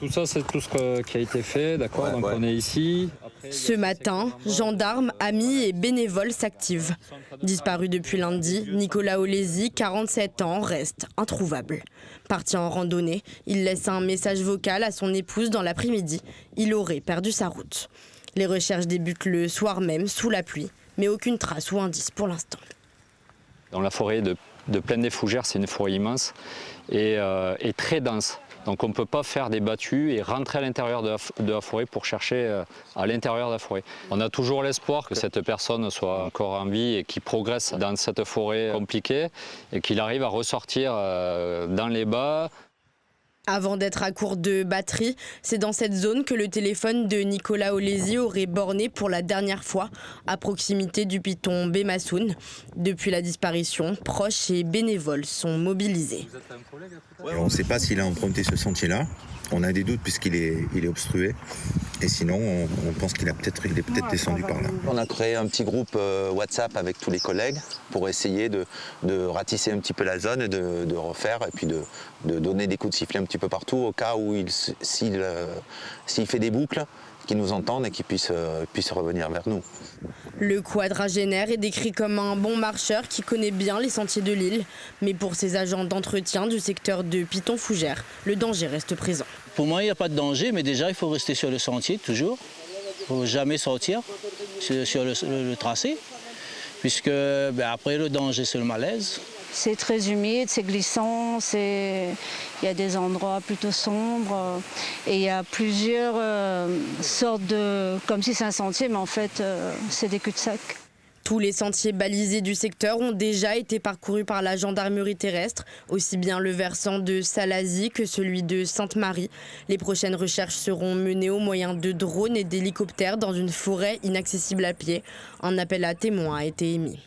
Tout ça, c'est tout ce qui a été fait, d'accord, donc on est ici. Ce matin, gendarmes, amis et bénévoles s'activent. Disparu depuis lundi, Nicolas Olesi, 47 ans, reste introuvable. Parti en randonnée, il laisse un message vocal à son épouse dans l'après-midi. Il aurait perdu sa route. Les recherches débutent le soir même, sous la pluie, mais aucune trace ou indice pour l'instant. Dans la forêt de Plaine des Fougères, c'est une forêt immense et très dense. Donc on ne peut pas faire des battues et rentrer à l'intérieur de la forêt pour chercher à l'intérieur de la forêt. On a toujours l'espoir que cette personne soit encore en vie et qu'il progresse dans cette forêt compliquée et qu'il arrive à ressortir dans les bas. Avant d'être à court de batterie, c'est dans cette zone que le téléphone de Nicolas Olesi aurait borné pour la dernière fois, à proximité du piton Bémassoun. Depuis la disparition, proches et bénévoles sont mobilisés. Et on ne sait pas s'il a emprunté ce sentier-là. On a des doutes puisqu'il est obstrué. Et sinon, on pense qu'il est peut-être descendu par là. On a créé un petit groupe WhatsApp avec tous les collègues pour essayer de ratisser un petit peu la zone, et de refaire et puis de donner des coups de sifflet un petit peu partout au cas où s'il fait des boucles, qu'ils nous entendent et qu'ils puissent revenir vers nous. Le quadragénaire est décrit comme un bon marcheur qui connaît bien les sentiers de l'île. Mais pour ses agents d'entretien du secteur de Piton-Fougères, le danger reste présent. Pour moi, il n'y a pas de danger, mais déjà, il faut rester sur le sentier toujours. Il ne faut jamais sortir sur le tracé, puisque après, le danger, c'est le malaise. C'est très humide, c'est glissant, il y a des endroits plutôt sombres et il y a plusieurs sortes de... comme si c'est un sentier, mais en fait, c'est des cul-de-sac. Tous les sentiers balisés du secteur ont déjà été parcourus par la gendarmerie terrestre, aussi bien le versant de Salazie que celui de Sainte-Marie. Les prochaines recherches seront menées au moyen de drones et d'hélicoptères dans une forêt inaccessible à pied. Un appel à témoins a été émis.